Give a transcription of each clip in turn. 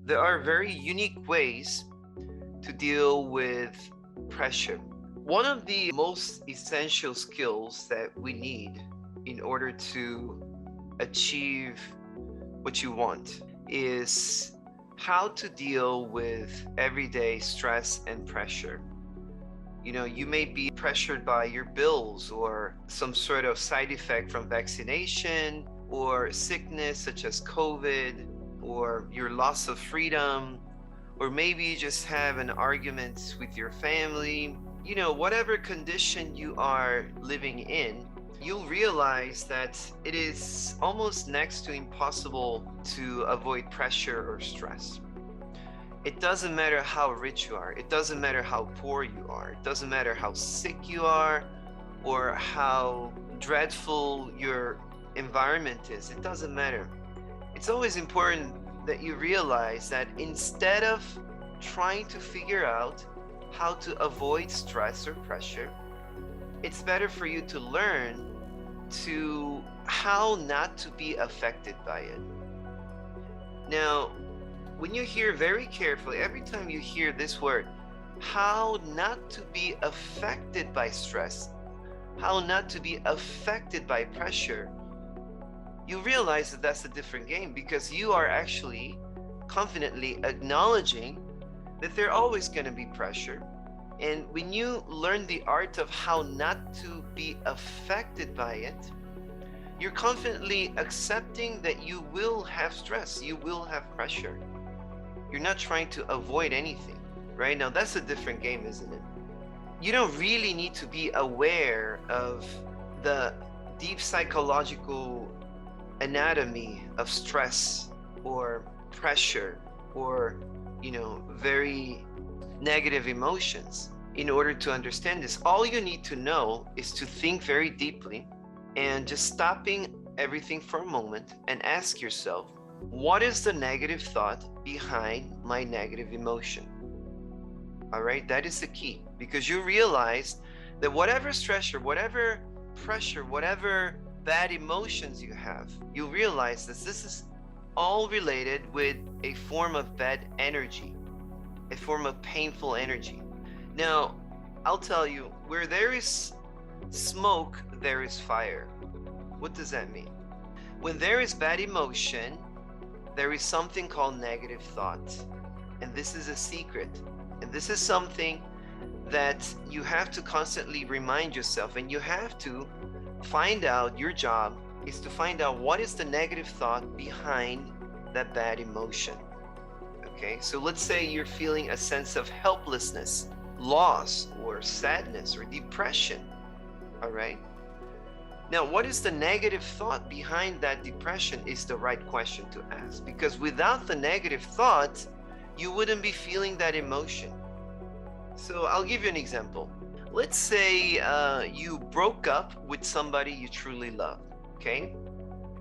There are very unique ways to deal with pressure. One of the most essential skills that we need in order to achieve what you want is how to deal with everyday stress and pressure. You may be pressured by your bills or some sort of side effect from vaccination or sickness such as COVID or your loss of freedom, or maybe you just have an argument with your family. Whatever condition you are living in, you'll realize that it is almost next to impossible to avoid pressure or stress. It doesn't matter how rich you are, it doesn't matter how poor you are, it doesn't matter how sick you are or how dreadful your environment is, it doesn't matter. It's always important that you realize that instead of trying to figure out how to avoid stress or pressure, it's better for you to learn to how not to be affected by it. Now, when you hear very carefully, every time you hear this word, how not to be affected by stress, how not to be affected by pressure, you realize that that's a different game, because you are actually confidently acknowledging that there's always going to be pressure. And when you learn the art of how not to be affected by it, you're confidently accepting that you will have stress, you will have pressure. You're not trying to avoid anything, right? Now, that's a different game, isn't it? You don't really need to be aware of the deep psychological anatomy of stress or pressure or very negative emotions in order to understand this. All you need to know is to think very deeply and just stopping everything for a moment and ask yourself, what is the negative thought behind my negative emotion? All right, that is the key, because you realize that whatever stress or whatever pressure, whatever bad emotions you have, you realize that this is all related with a form of bad energy, a form of painful energy. Now, I'll tell you, where there is smoke, there is fire. What does that mean? When there is bad emotion, there is something called negative thought. And this is a secret. And this is something that you have to constantly remind yourself, and you have to find out. Your job is to find out what is the negative thought behind that bad emotion. Okay, so let's say you're feeling a sense of helplessness, loss, or sadness, or depression. All right. Now, what is the negative thought behind that depression is the right question to ask, because without the negative thought, you wouldn't be feeling that emotion. So I'll give you an example. Let's say you broke up with somebody you truly love, okay?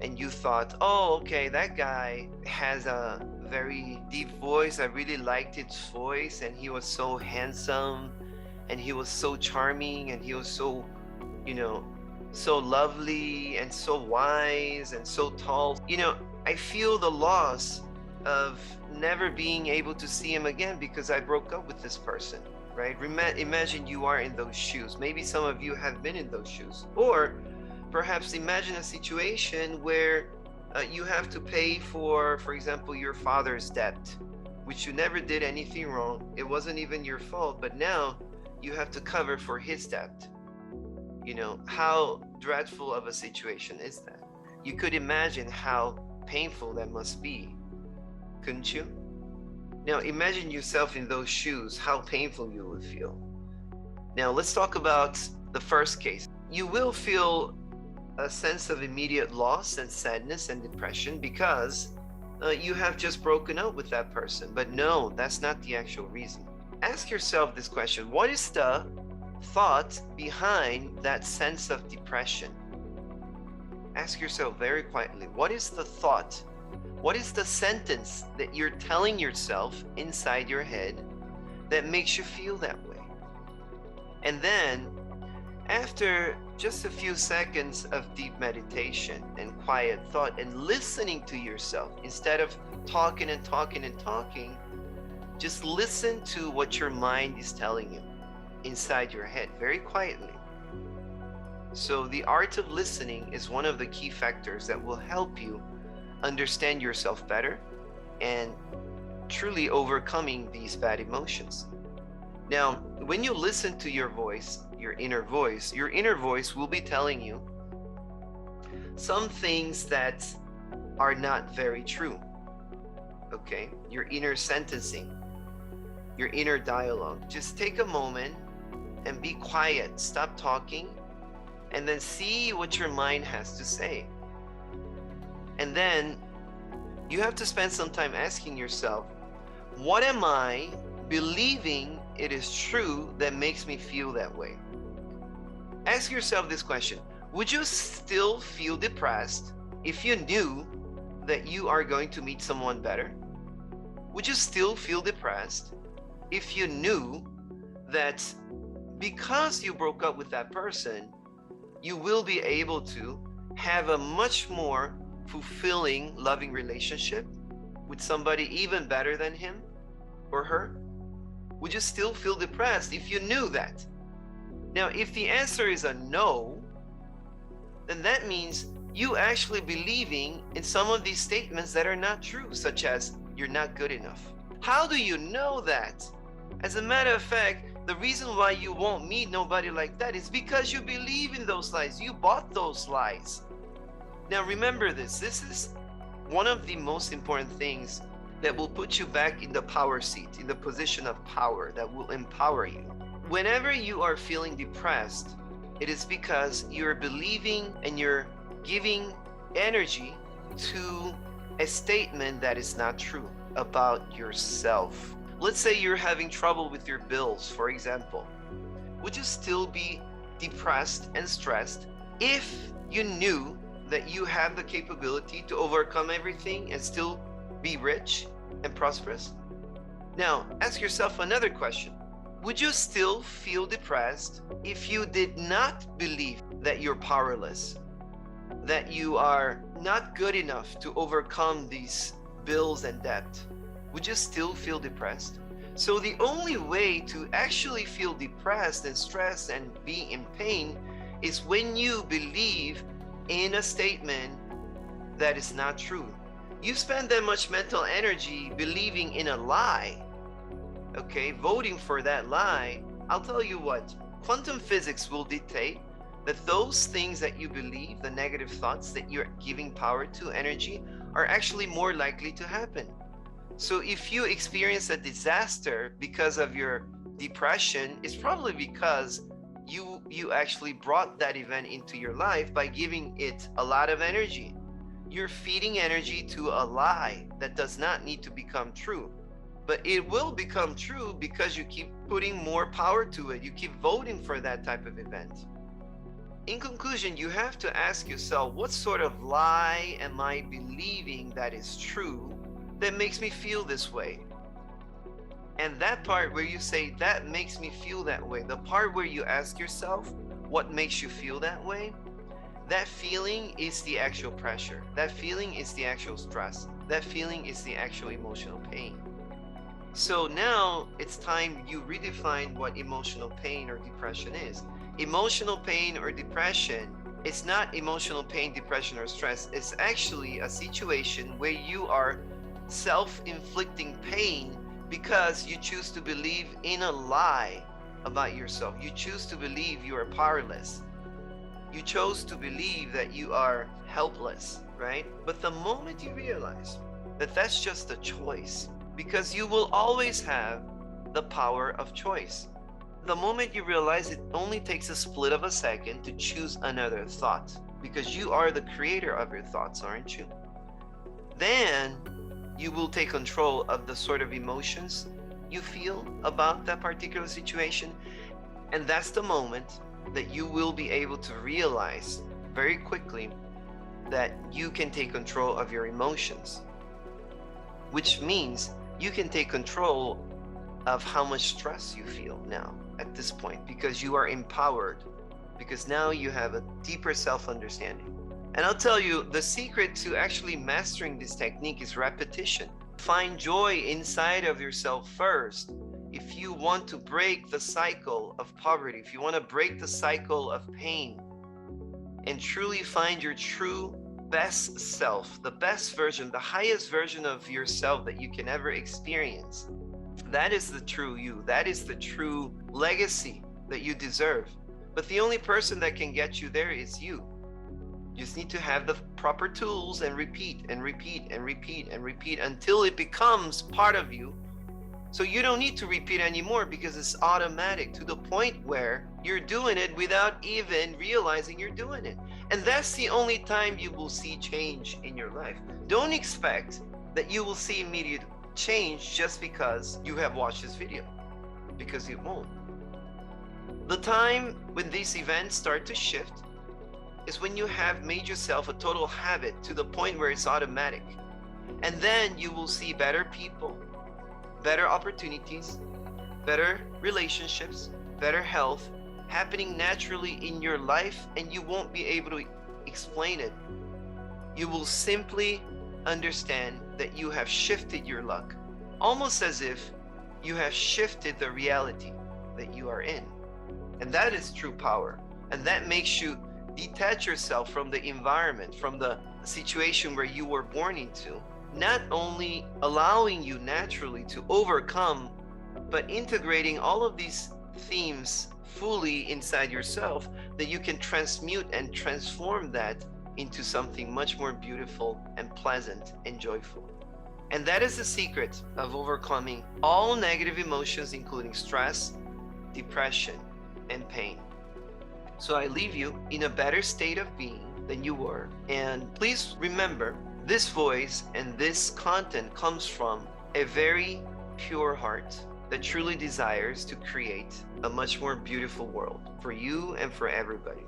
And you thought, oh, okay, that guy has a very deep voice. I really liked his voice, and he was so handsome, and he was so charming, and he was so, so lovely, and so wise, and so tall. I feel the loss of never being able to see him again because I broke up with this person. Right? Imagine you are in those shoes. Maybe some of you have been in those shoes. Or perhaps imagine a situation where you have to pay for example, your father's debt, which you never did anything wrong. It wasn't even your fault, but now you have to cover for his debt. How dreadful of a situation is that? You could imagine how painful that must be, couldn't you? Now imagine yourself in those shoes, how painful you would feel. Now let's talk about the first case. You will feel a sense of immediate loss and sadness and depression because you have just broken up with that person. But no, that's not the actual reason. Ask yourself this question: what is the thought behind that sense of depression? Ask yourself very quietly, what is the thought? What is the sentence that you're telling yourself inside your head that makes you feel that way? And then, after just a few seconds of deep meditation and quiet thought and listening to yourself instead of talking and talking and talking. Just listen to what your mind is telling you inside your head very quietly. So the art of listening is one of the key factors that will help you understand yourself better and truly overcoming these bad emotions. Now, when you listen to your voice, your inner voice will be telling you some things that are not very true. Okay? Your inner sentencing, your inner dialogue. Just take a moment and be quiet. Stop talking and then see what your mind has to say. And then you have to spend some time asking yourself, what am I believing it is true that makes me feel that way? Ask yourself this question. Would you still feel depressed if you knew that you are going to meet someone better? Would you still feel depressed if you knew that because you broke up with that person, you will be able to have a much more fulfilling, loving relationship with somebody even better than him or her? Would you still feel depressed if you knew that? Now, if the answer is a no, then that means you actually believing in some of these statements that are not true, such as you're not good enough. How do you know that? As a matter of fact, the reason why you won't meet nobody like that is because you believe in those lies. You bought those lies. Now remember this. This is one of the most important things that will put you back in the power seat, in the position of power, that will empower you. Whenever you are feeling depressed, it is because you're believing and you're giving energy to a statement that is not true about yourself. Let's say you're having trouble with your bills, for example. Would you still be depressed and stressed if you knew that you have the capability to overcome everything and still be rich and prosperous? Now, ask yourself another question. Would you still feel depressed if you did not believe that you're powerless, that you are not good enough to overcome these bills and debt? Would you still feel depressed? So the only way to actually feel depressed and stressed and be in pain is when you believe in a statement that is not true. You spend that much mental energy believing in a lie, okay, voting for that lie. I'll tell you what, quantum physics will dictate that those things that you believe, the negative thoughts that you're giving power to, energy, are actually more likely to happen. So if you experience a disaster because of your depression, it's probably because you actually brought that event into your life by giving it a lot of energy. You're feeding energy to a lie that does not need to become true. But it will become true because you keep putting more power to it. You keep voting for that type of event. In conclusion, you have to ask yourself, what sort of lie am I believing that is true that makes me feel this way? And that part where you say, that makes me feel that way, the part where you ask yourself, what makes you feel that way? That feeling is the actual pressure. That feeling is the actual stress. That feeling is the actual emotional pain. So now it's time you redefine what emotional pain or depression is. Emotional pain or depression, it's not emotional pain, depression, or stress. It's actually a situation where you are self-inflicting pain because you choose to believe in a lie about yourself. You choose to believe you are powerless. You chose to believe that you are helpless, right? But the moment you realize that that's just a choice, because you will always have the power of choice. The moment you realize it only takes a split of a second to choose another thought, because you are the creator of your thoughts, aren't you? Then you will take control of the sort of emotions you feel about that particular situation. And that's the moment that you will be able to realize very quickly that you can take control of your emotions, which means you can take control of how much stress you feel now at this point, because you are empowered, because now you have a deeper self-understanding. And I'll tell you, the secret to actually mastering this technique is repetition. Find joy inside of yourself first. If you want to break the cycle of poverty, if you want to break the cycle of pain, and truly find your true best self, the best version, the highest version of yourself that you can ever experience, that is the true you. That is the true legacy that you deserve. But the only person that can get you there is you. You just need to have the proper tools and repeat and repeat and repeat and repeat until it becomes part of you. So you don't need to repeat anymore because it's automatic to the point where you're doing it without even realizing you're doing it. And that's the only time you will see change in your life. Don't expect that you will see immediate change just because you have watched this video, because it won't. The time when these events start to shift is when you have made yourself a total habit to the point where it's automatic. And then you will see better people, better opportunities, better relationships, better health happening naturally in your life, and you won't be able to explain it. You will simply understand that you have shifted your luck, almost as if you have shifted the reality that you are in. And that is true power. And that makes you detach yourself from the environment, from the situation where you were born into, not only allowing you naturally to overcome, but integrating all of these themes fully inside yourself, that you can transmute and transform that into something much more beautiful and pleasant and joyful. And that is the secret of overcoming all negative emotions, including stress, depression, and pain. So I leave you in a better state of being than you were. And please remember, this voice and this content comes from a very pure heart that truly desires to create a much more beautiful world for you and for everybody.